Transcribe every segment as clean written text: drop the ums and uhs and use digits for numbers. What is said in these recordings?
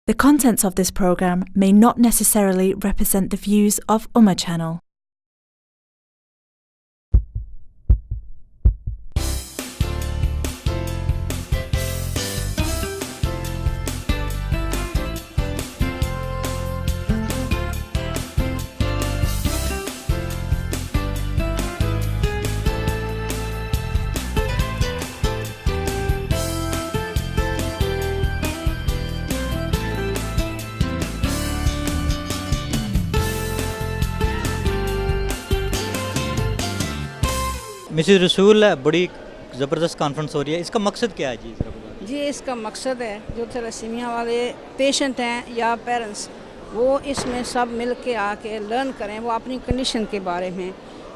The contents of this program may not necessarily represent the views of Ummah Channel. Mrs रसूल बड़ी ज़बरदस्त conference हो रही है, इसका मकसद क्या है जी? जी इसका मकसद है जो थैलेसीमिया वाले पेशेंट हैं या पेरेंट्स वो इसमें सब मिल के आके लर्न करें, वो अपनी कंडीशन के बारे में।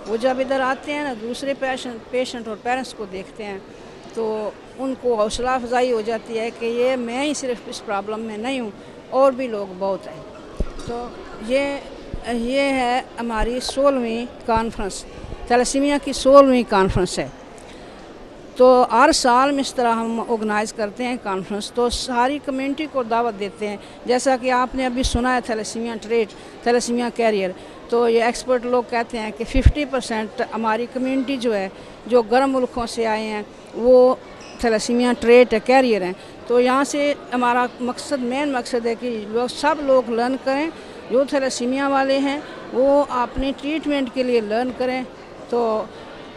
वो जब इधर आते हैं ना दूसरे पेशेंट और पेरेंट्स को देखते हैं तो उनको हौसला अफजाई हो जाती है कि ये मैं ही सिर्फ इस प्रॉब्लम में नहीं हूँ, और भी लोग बहुत हैं। तो ये है हमारी 16वीं कॉन्फ्रेंस, थैलेसीमिया की 16वीं कॉन्फ्रेंस है। तो हर साल में इस तरह हम ऑर्गेनाइज़ करते हैं कॉन्फ्रेंस, तो सारी कम्युनिटी को दावत देते हैं। जैसा कि आपने अभी सुना है थैलेसीमिया ट्रेट, थैलेसीमिया कैरियर, तो ये एक्सपर्ट लोग कहते हैं कि 50% हमारी कम्युनिटी जो है जो गर्म मुल्कों से आए हैं वो थैलेसीमिया ट्रेट है, कैरियर हैं। तो यहाँ से हमारा मेन मकसद है कि सब लोग लर्न करें, जो थैलेसीमिया वाले हैं वो अपनी ट्रीटमेंट के लिए लर्न करें तो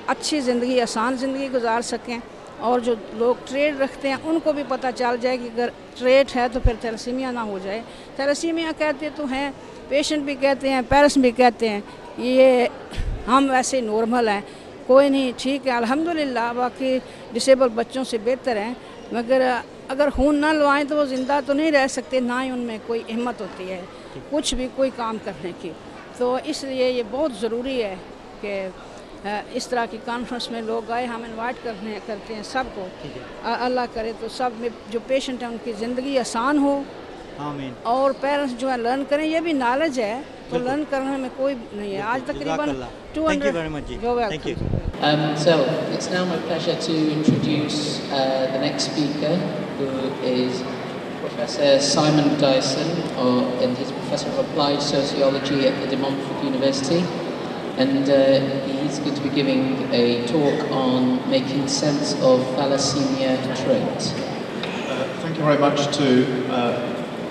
अच्छी ज़िंदगी, आसान ज़िंदगी गुजार सकें। और जो लोग ट्रेड रखते हैं उनको भी पता चल जाए कि अगर ट्रेड है तो फिर थैलेसीमिया ना हो जाए। थैलेसीमिया कहते तो हैं, पेशेंट भी कहते हैं, पेरेंट्स भी कहते हैं ये हम वैसे नॉर्मल हैं, कोई नहीं, ठीक है अल्हम्दुलिल्लाह, बाकी डिसेबल बच्चों से बेहतर हैं। मगर अगर खून ना लवाएं तो वो ज़िंदा तो नहीं रह सकते, ना ही उनमें कोई हिम्मत होती है कुछ भी कोई काम करने की। तो इसलिए ये बहुत ज़रूरी है कि इस तरह की कॉन्फ्रेंस में लोग आए, हम इनवाइट करते हैं सबको। अल्लाह करे तो सब में जो पेशेंट हैं उनकी ज़िंदगी आसान हो। आमीन। और पेरेंट्स जो है लर्न करें, ये भी नॉलेज है तो लर्न करने में कोई नहीं है। आज तकरीबन 200। Thank you very much ji. Thank you. So it's now my pleasure to introduce the next speaker, who is Professor Simon Dyson, and he's Professor of Applied Sociology at the De Montfort University. And he's going to be giving a talk on making sense of thalassemia trait. Thank you very much to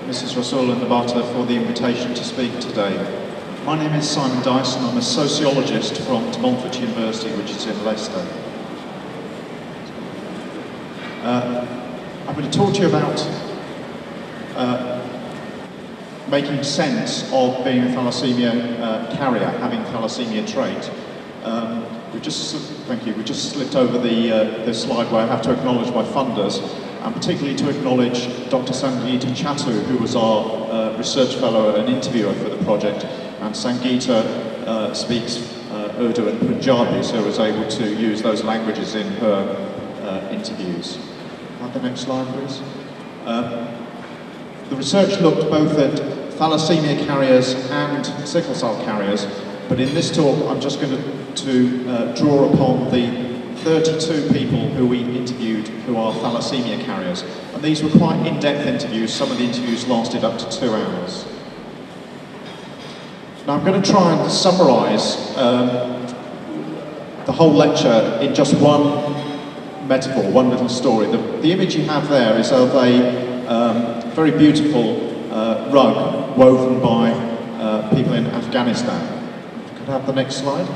Mrs. Rasool and Nabata for the invitation to speak today. My name is Simon Dyson. I'm a sociologist from De Montfort University, which is in Leicester. I'm going to talk to you about making sense of being a thalassemia carrier, having thalassemia trait. We just slipped over the slide where I have to acknowledge my funders, and particularly to acknowledge Dr. Sangeeta Chattu, who was our research fellow and interviewer for the project. And Sangeeta speaks Urdu and Punjabi, so was able to use those languages in her interviews. Have the next slide, please. The research looked both at thalassemia carriers and sickle cell carriers, but in this talk I'm just going to draw upon the 32 people who we interviewed who are thalassemia carriers. And these were quite in-depth interviews. Some of the interviews lasted up to 2 hours. Now I'm going to try and summarise the whole lecture in just one metaphor, one little story. The image you have there is of a very beautiful rug woven by people in Afghanistan. Could I have the next slide?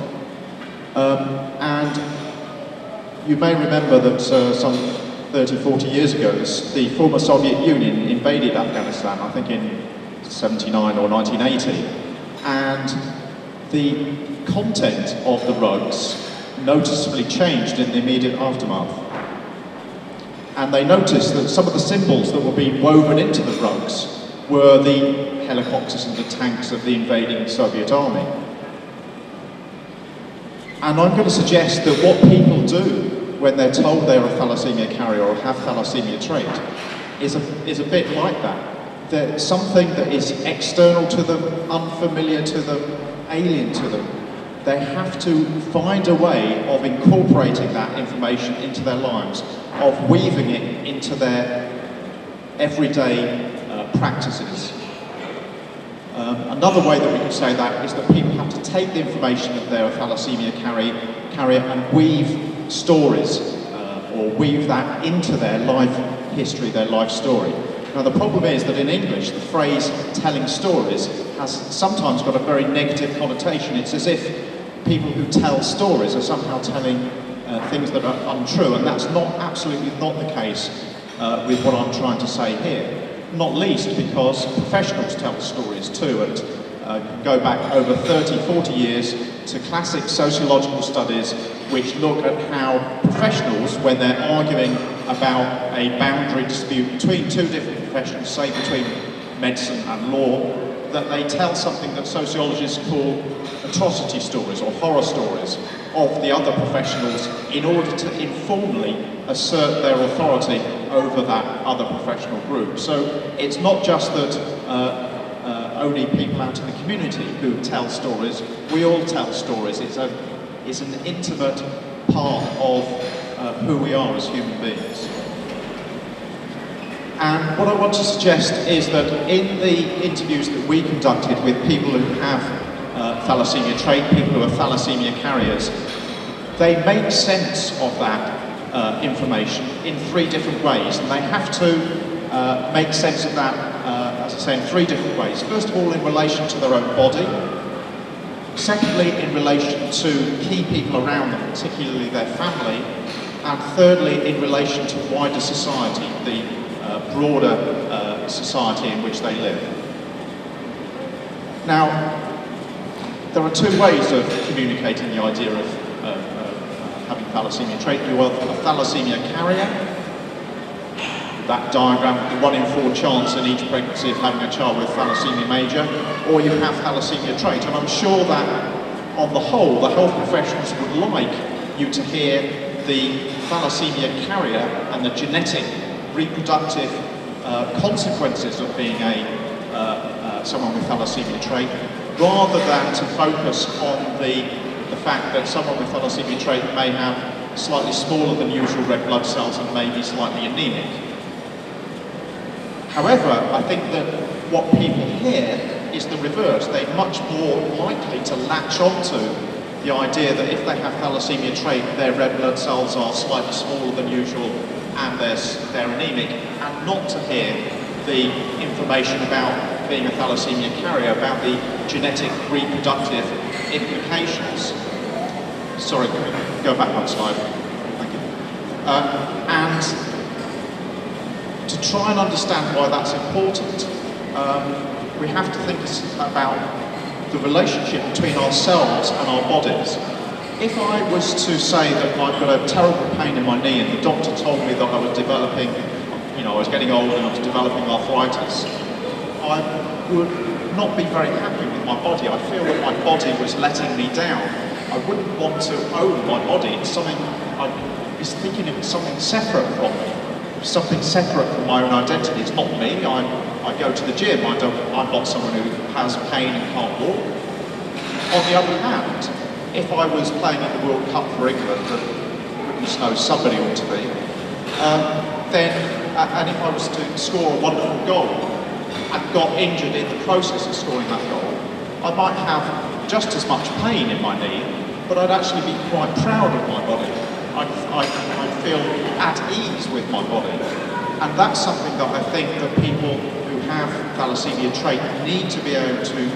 And you may remember that some 30, 40 years ago, the former Soviet Union invaded Afghanistan, I think in 79 or 1980. And the content of the rugs noticeably changed in the immediate aftermath. And they noticed that some of the symbols that were being woven into the rugs were the helicopters and the tanks of the invading Soviet army. And I'm going to suggest that what people do when they're told they're a thalassemia carrier or have thalassemia trait is a bit like that. There's something that is external to them, unfamiliar to them, alien to them. They have to find a way of incorporating that information into their lives, of weaving it into their everyday practices. Another way that we can say that is that people have to take the information that they're a thalassemia carrier and weave stories or weave that into their life history, their life story. Now the problem is that in English the phrase telling stories has sometimes got a very negative connotation. It's as if people who tell stories are somehow telling things that are untrue, and that's absolutely not the case with what I'm trying to say here. Not least because professionals tell stories too, and go back over 30, 40 years to classic sociological studies which look at how professionals, when they're arguing about a boundary dispute between two different professions, say between medicine and law, that they tell something that sociologists call atrocity stories or horror stories of the other professionals in order to informally assert their authority over that other professional group. So it's not just that only people out in the community who tell stories, we all tell stories. It's an intimate part of who we are as human beings. And what I want to suggest is that in the interviews that we conducted with people who have thalassemia trait, people who are thalassemia carriers, they make sense of that information in three different ways, and they have to make sense of that, as I say, in three different ways. First of all, in relation to their own body. Secondly, in relation to key people around them, particularly their family. And thirdly, in relation to wider society, the broader society in which they live. Now, there are two ways of communicating the idea of having thalassemia trait. You are a thalassemia carrier. That diagram, the 1 in 4 chance in each pregnancy of having a child with thalassemia major, or you have thalassemia trait. And I'm sure that, on the whole, the health professionals would like you to hear the thalassemia carrier and the genetic reproductive consequences of being someone with thalassemia trait, rather than to focus on the fact that someone with thalassemia trait may have slightly smaller than usual red blood cells and may be slightly anemic. However, I think that what people hear is the reverse. They're much more likely to latch onto the idea that if they have thalassemia trait, their red blood cells are slightly smaller than usual and they're anemic, and not to hear the information about being a thalassemia carrier, about the genetic reproductive implications. Sorry, can we go back one slide? Thank you. And to try and understand why that's important, we have to think about the relationship between ourselves and our bodies. If I was to say that I've got a terrible pain in my knee and the doctor told me that I was developing, I was getting old and I was developing arthritis, I would not be very happy with my body. I feel that my body was letting me down. I wouldn't want to own my body. It's something, I'd be thinking it was something separate from me, something separate from my own identity. It's not me. I go to the gym. I'm not someone who has pain and can't walk. On the other hand, if I was playing in the World Cup for England, and goodness knows somebody ought to be, and if I was to score a wonderful goal and got injured in the process of scoring that goal, I might have just as much pain in my knee, but I'd actually be quite proud of my body. I'd feel at ease with my body. And that's something that I think that people who have thalassemia trait need to be able to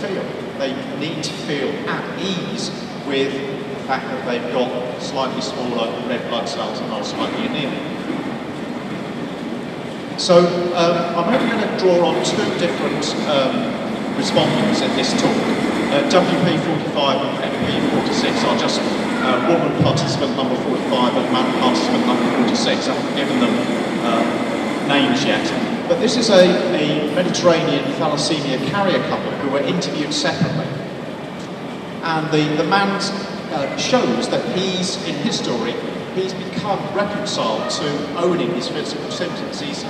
feel. They need to feel at ease with the fact that they've got slightly smaller red blood cells and are slightly anemic. So I'm only going to draw on two different respondents in this talk, WP45 and MP46. I'll just woman participant number 45 and man participant number 46. I haven't given them names yet. But this is a Mediterranean thalassemia carrier couple who were interviewed separately. And the man shows that in his story, he's become reconciled to owning his physical symptoms. He's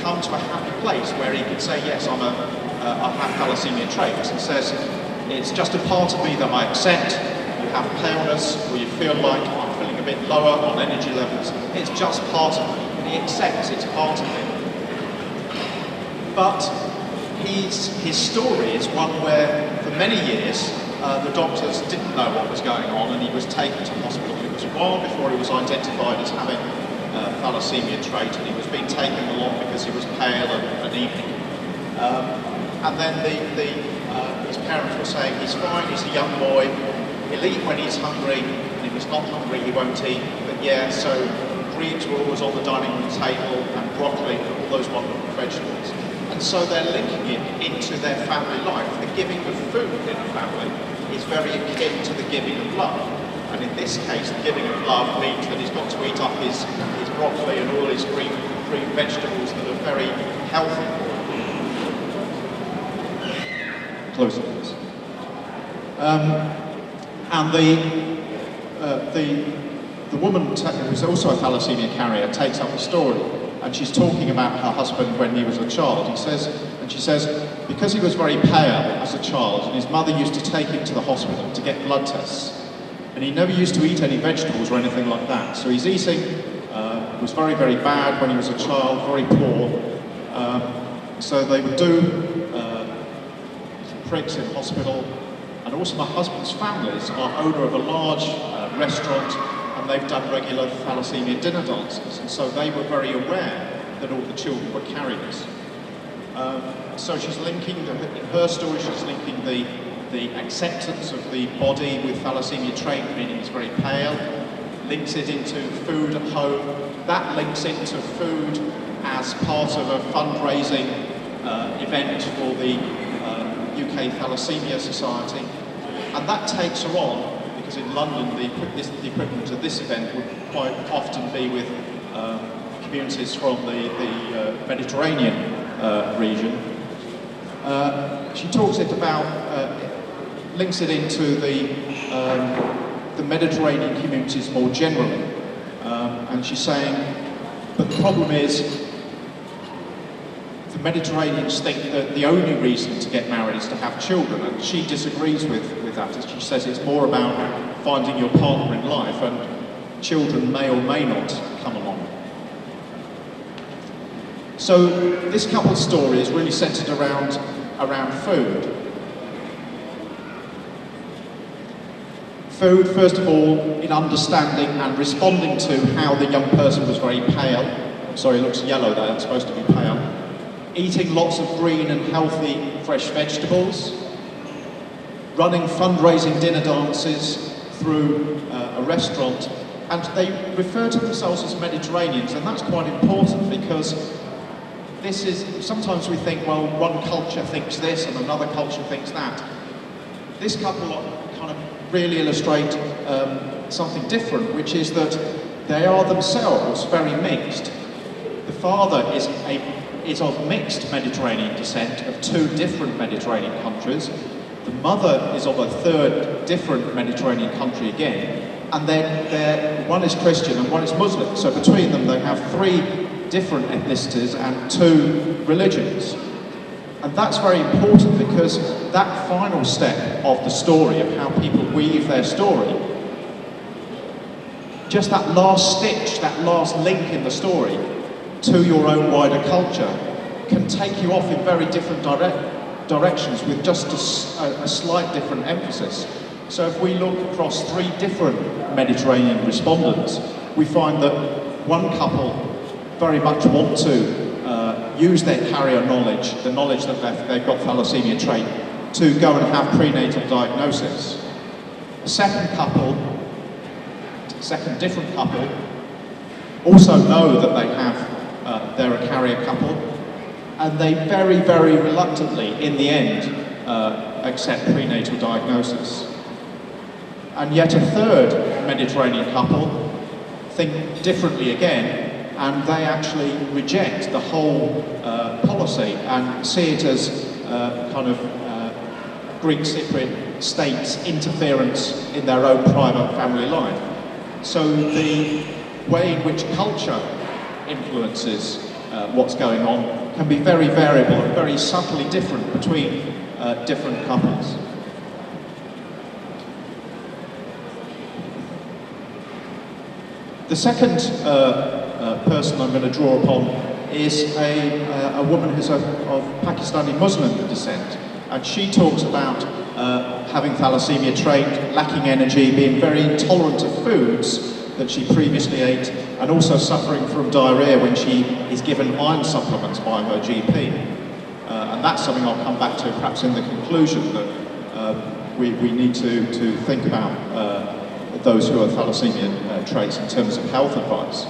come to a happy place where he can say, yes, I have thalassemia traits. He says, it's just a part of me that I accept. You have paleness, or you feel like I'm feeling a bit lower on energy levels. It's just part of me. And He accepts it's part of him. But his story is one where, for many years, the doctors didn't know what was going on, and he was taken to hospital. It was a while before he was identified as having thalassemia trait, and he was being taken along because he was pale and anemic. And then his parents were saying, he's fine, he's a young boy, he'll eat when he's hungry, and if he's not hungry, he won't eat. But yeah, so greens were always on the dining room table, and broccoli, and all those wonderful vegetables. And so they're linking it into their family life. The giving of food in a family is very akin to the giving of love. And in this case, the giving of love means that he's got to eat up his broccoli and all his green vegetables that are very healthy for him. Close it, please. And the woman who's also a thalassemia carrier takes up the story, and she's talking about her husband when he was a child. She says, because he was very pale as a child, and his mother used to take him to the hospital to get blood tests, and he never used to eat any vegetables or anything like that. So his eating was very, very bad when he was a child, very poor. So they would do some pricks in hospital. And also my husband's families are owner of a large restaurant, and they've done regular thalassemia dinner dances. And so they were very aware that all the children were carriers. So she's linking, in her story, she's linking the acceptance of the body with thalassemia trait, meaning it's very pale, links it into food at home, that links into food as part of a fundraising event for the UK Thalassemia Society, and that takes her on, because in London the equivalent of this event would quite often be with communities from the Mediterranean region. She talks it about, links it into the Mediterranean communities more generally, and she's saying, but the problem is the Mediterraneans think that the only reason to get married is to have children, and she disagrees with that. She says it's more about finding your partner in life, and children may or may not come along. So this couple's story is really centred around food. Food, first of all, in understanding and responding to how the young person was very pale. I'm sorry, it looks yellow there, it's supposed to be pale. Eating lots of green and healthy fresh vegetables. Running fundraising dinner dances through a restaurant. And they refer to themselves as Mediterraneans, and that's quite important, because this is, sometimes we think, well, one culture thinks this and another culture thinks that. This couple kind of really illustrate something different, which is that they are themselves very mixed. The father is of mixed Mediterranean descent, of two different Mediterranean countries. The mother is of a third different Mediterranean country again, and one is Christian and one is Muslim. So between them they have three different ethnicities and two religions. And that's very important, because that final step of the story, of how people weave their story, just that last stitch, that last link in the story to your own wider culture, can take you off in very different directions with just a slight different emphasis. So if we look across three different Mediterranean respondents, we find that one couple very much want to use their carrier knowledge, the knowledge that they've got thalassemia trait, to go and have prenatal diagnosis. A second different couple, also know that they have, they're a carrier couple, and they very, very reluctantly, in the end, accept prenatal diagnosis. And yet a third Mediterranean couple think differently again, and they actually reject the whole policy and see it as kind of Greek Cypriot states' interference in their own private family life. So the way in which culture influences what's going on can be very variable and very subtly different between different couples. The second person I'm going to draw upon is a woman who's of Pakistani Muslim descent, and she talks about having thalassemia trait, lacking energy, being very intolerant of foods that she previously ate, and also suffering from diarrhea when she is given iron supplements by her GP. And that's something I'll come back to perhaps in the conclusion, that we need to think about those who are thalassemia traits in terms of health advice.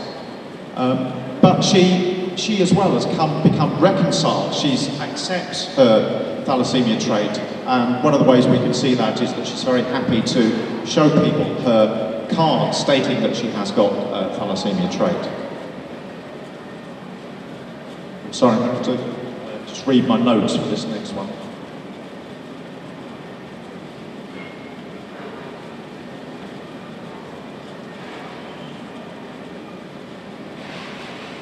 But she as well has become reconciled. She accepts her thalassemia trait, and one of the ways we can see that is that she's very happy to show people her card stating that she has got a thalassemia trait. I'm sorry, I have to just read my notes for this next one.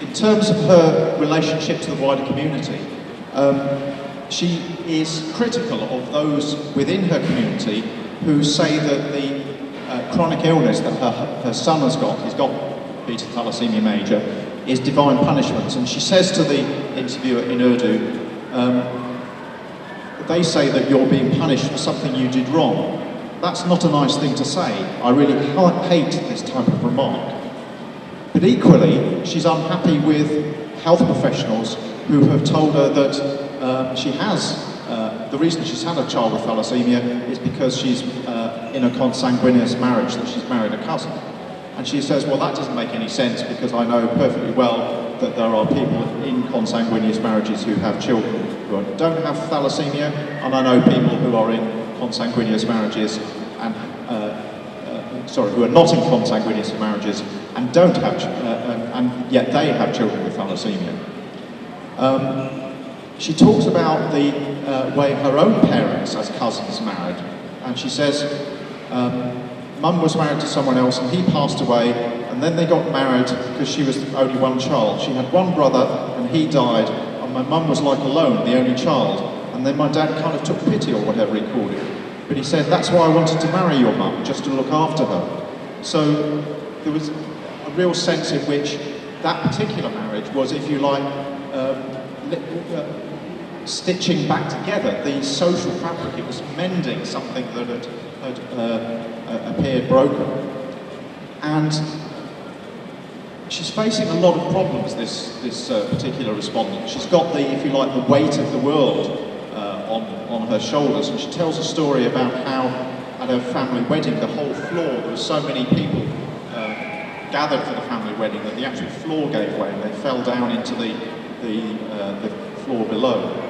In terms of her relationship to the wider community, she is critical of those within her community who say that the chronic illness that her son has got, he's got beta thalassemia major, is divine punishment. And she says to the interviewer in Urdu, they say that you're being punished for something you did wrong. That's not a nice thing to say. I really hate this type of remark. But equally, she's unhappy with health professionals who have told her that she has, the reason she's had a child with thalassemia is because she's in a consanguineous marriage, that she's married a cousin. And she says, well, that doesn't make any sense because I know perfectly well that there are people in consanguineous marriages who have children who don't have thalassemia, and I know people who are in consanguineous marriages and who are not in consanguineous marriages and don't have, and yet they have children with thalassemia. She talks about the way her own parents as cousins married, and she says, Mum was married to someone else and he passed away, and then they got married because she was only one child. She had one brother and he died, and my mum was like alone, the only child, and then my dad kind of took pity or whatever he called it. But he said, that's why I wanted to marry your mum, just to look after her. So there was a real sense in which that particular marriage was, if you like, stitching back together the social fabric. It was mending something that had appeared broken. And she's facing a lot of problems, this particular respondent. She's got the, if you like, the weight of the world on her shoulders, and she tells a story about how at her family wedding, the whole floor, there were so many people gathered for the family wedding that the actual floor gave way and they fell down into the floor below.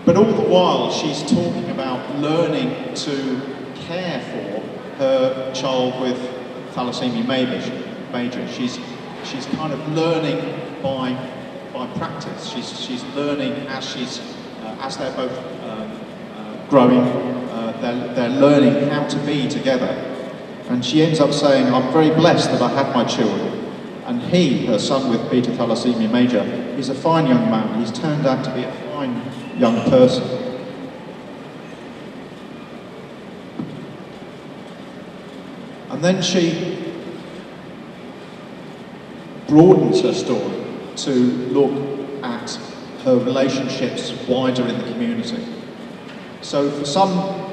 But all the while she's talking about learning to care for her child with thalassemia major. She's kind of learning by practice. She's learning as they're both growing. They're learning how to be together. And she ends up saying, I'm very blessed that I have my children. And he, her son with beta thalassemia major, is a fine young man. He's turned out to be a fine young person. And then she broadens her story to look at her relationships wider in the community. So for some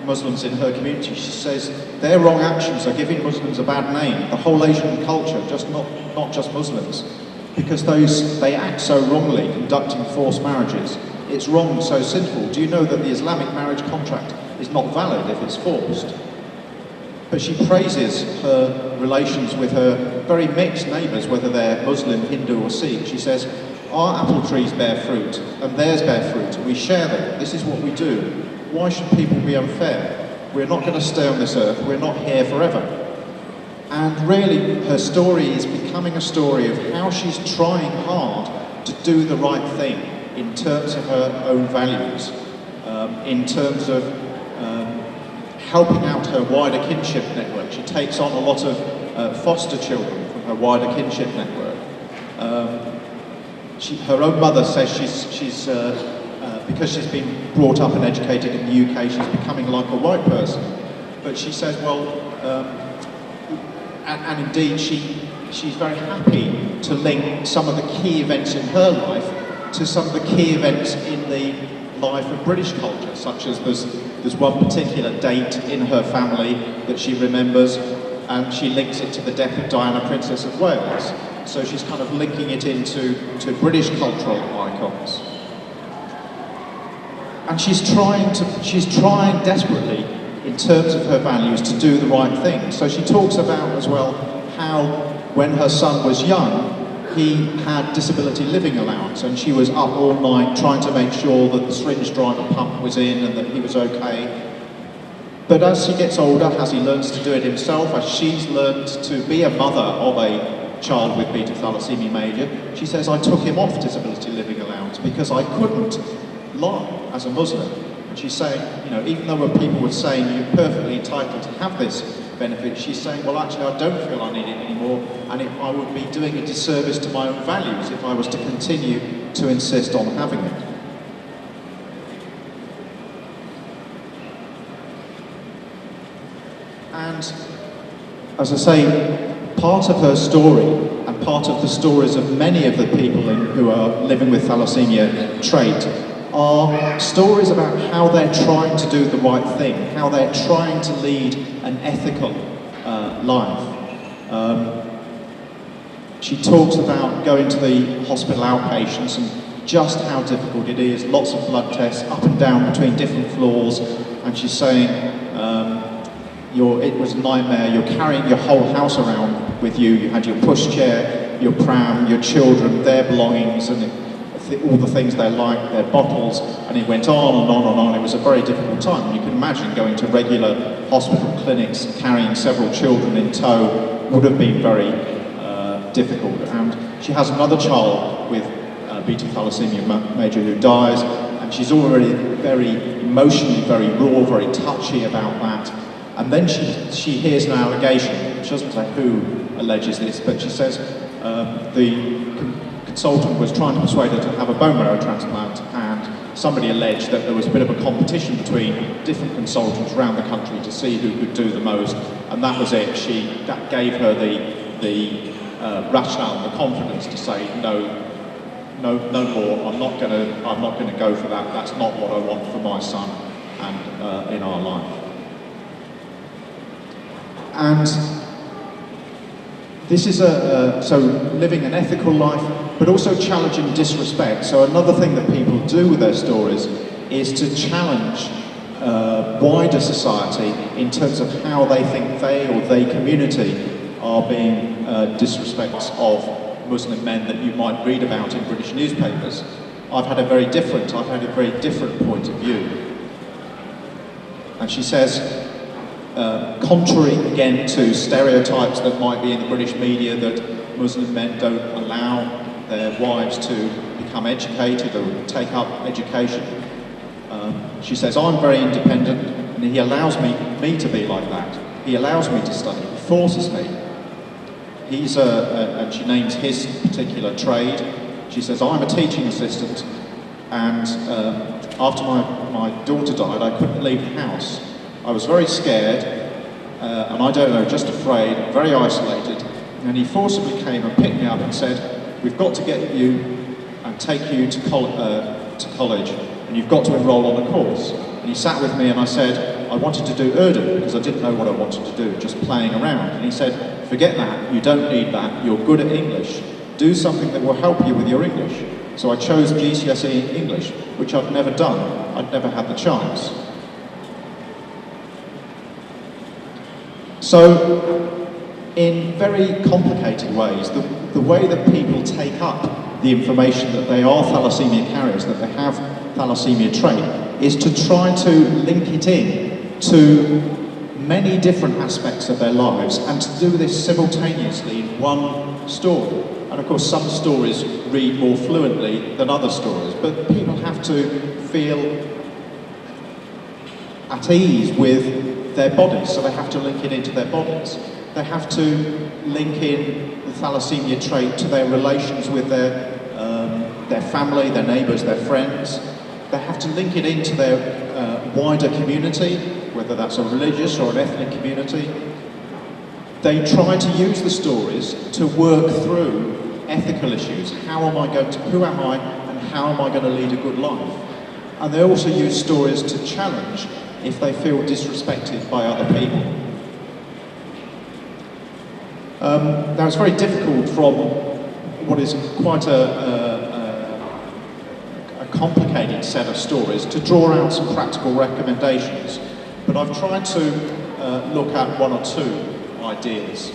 Muslims in her community, she says their wrong actions are giving Muslims a bad name, the whole Asian culture, not just Muslims, because they act so wrongly conducting forced marriages. It's wrong, so sinful. Do you know that the Islamic marriage contract is not valid if it's forced? But she praises her relations with her very mixed neighbours, whether they're Muslim, Hindu or Sikh. She says, our apple trees bear fruit and theirs bear fruit, and we share them. This is what we do. Why should people be unfair? We're not going to stay on this earth. We're not here forever. And really, her story is becoming a story of how she's trying hard to do the right thing in terms of her own values, in terms of helping out her wider kinship network. She takes on a lot of foster children from her wider kinship network. Her own mother says because she's been brought up and educated in the UK, she's becoming like a white person. But she says, well, and indeed she she's very happy to link some of the key events in her life to some of the key events in the life of British culture, such as there's one particular date in her family that she remembers, and she links it to the death of Diana, Princess of Wales. So she's kind of linking it into British cultural icons. And she's trying desperately, in terms of her values, to do the right thing. So she talks about as well how when her son was young, he had disability living allowance, and she was up all night trying to make sure that the syringe driver pump was in and that he was okay. But as he gets older, as he learns to do it himself, as she's learned to be a mother of a child with beta thalassemia major, she says, I took him off disability living allowance because I couldn't lie as a Muslim. And she's saying, you know, even though people were saying you're perfectly entitled to have this benefit, she's saying, well, actually, I don't feel I need it anymore, and I would be doing a disservice to my own values if I was to continue to insist on having it. And as I say, part of her story and part of the stories of many of the people who are living with thalassemia trait are stories about how they're trying to do the right thing, how they're trying to lead an ethical life. She talks about going to the hospital outpatients and just how difficult it is, lots of blood tests up and down between different floors, and she's saying it was a nightmare. You're carrying your whole house around with you. You had your pushchair, your pram, your children, their belongings, and all the things they like, their bottles, and it went on and on and on. It was a very difficult time. And you can imagine going to regular hospital clinics, carrying several children in tow would have been very difficult. And she has another child with beta thalassemia major who dies, and she's already very emotionally, very raw, very touchy about that. And then she hears an allegation. She doesn't say who alleges this, but she says the consultant was trying to persuade her to have a bone marrow transplant, and somebody alleged that there was a bit of a competition between different consultants around the country to see who could do the most, and that was it. That gave her the rationale and the confidence to say no more. I'm not going to go for that. That's not what I want for my son and in our life. And this is so living an ethical life, but also challenging disrespect. So another thing that people do with their stories is to challenge wider society in terms of how they think they or their community are being disrespects of Muslim men that you might read about in British newspapers. I've had a very different point of view. And she says, contrary again to stereotypes that might be in the British media that Muslim men don't allow their wives to become educated or take up education, she says, I'm very independent and he allows me to be like that. He allows me to study, he forces me. He's and she names his particular trade. She says, I'm a teaching assistant, and after my daughter died, I couldn't leave the house. I was very scared, and I don't know, just afraid, very isolated, and he forcibly came and picked me up and said, we've got to get you and take you to college, and you've got to enroll on a course. And he sat with me and I said, I wanted to do Urdu because I didn't know what I wanted to do, just playing around. And he said, forget that, you don't need that, you're good at English. Do something that will help you with your English. So I chose GCSE English, which I'd never done, I'd never had the chance. So, in very complicated ways, the way that people take up the information that they are thalassemia carriers, that they have thalassemia trait, is to try to link it in to many different aspects of their lives and to do this simultaneously in one story. And of course, some stories read more fluently than other stories, but people have to feel at ease with their bodies, so they have to link it into their bodies. They have to link in the thalassemia trait to their relations with their family, their neighbours, their friends. They have to link it into their wider community, whether that's a religious or an ethnic community. they try to use the stories to work through ethical issues. Who am I, and how am I going to lead a good life? And they also use stories to challenge if they feel disrespected by other people. Now it's very difficult from what is quite a complicated set of stories to draw out some practical recommendations, but I've tried to look at one or two ideas.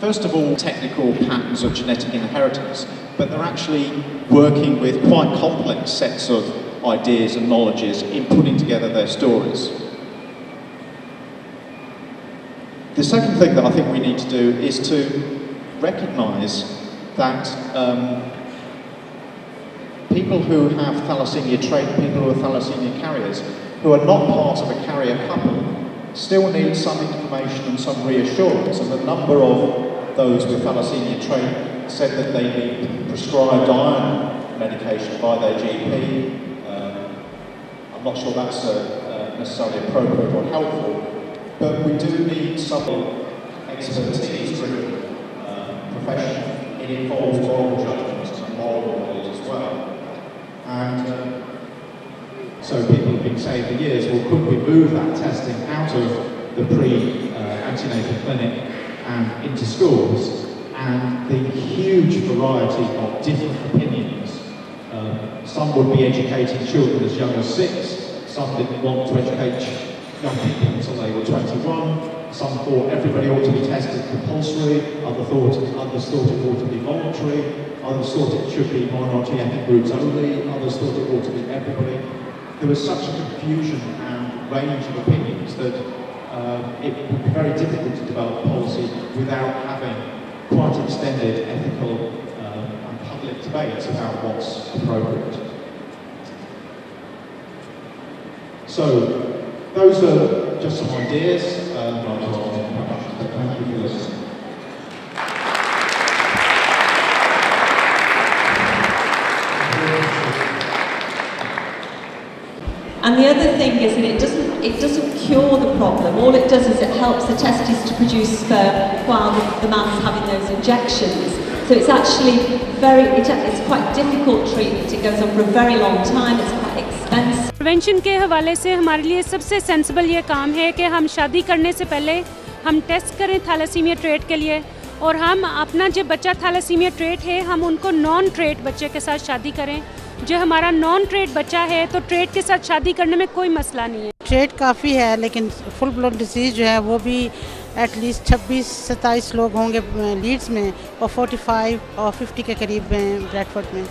First of all, technical patterns of genetic inheritance, but they're actually working with quite complex sets of ideas and knowledges in putting together their stories. The second thing that I think we need to do is to recognise that people who have thalassemia trait, people who are thalassemia carriers, who are not part of a carrier couple, still need some information and some reassurance. And a number of those with thalassemia trait said that they need prescribed iron medication by their GP. I'm not sure that's necessarily appropriate or helpful, but we do need some expertise-driven profession. It involves moral judgments and moral knowledge as well. And so people have been saying for years, well, could we move that testing out of the pre-antenatal clinic and into schools? And the huge variety of different opinions. Some would be educating children as young as 6, some didn't want to educate young people until they were 21, some thought everybody ought to be tested compulsory, others thought it ought to be voluntary, others thought it should be minority ethnic groups only, others thought it ought to be everybody. There was such a confusion and range of opinions that it would be very difficult to develop policy without having quite extended ethical and public debates about what's appropriate. So, those are just some ideas. Thank you for listening. And the other thing is that it doesn't cure the problem. All it does is it helps the testes to produce sperm while the man's having those injections. So it's actually it's quite difficult treatment. It goes on for a very long time. It's quite expensive. Prevention के हवाले से हमारे लिए सबसे sensible ये काम है कि हम शादी करने से पहले हम टेस्ट करें थैलेसीमिया ट्रेट के लिए, और हम अपना जो बच्चा थैलेसीमिया ट्रेट है हम उनको नॉन ट्रेट बच्चे के साथ शादी करें। जो हमारा नॉन ट्रेट बच्चा है तो ट्रेट के साथ शादी करने में कोई मसला नहीं है। ट्रेट काफ़ी है, लेकिन फुल ब्लोन डिसीज़ जो है वो भी एटलीस्ट 26-27 लोग होंगे लीड्स में, और 45 और 50 के करीब हैं ब्रैडफोर्ड में।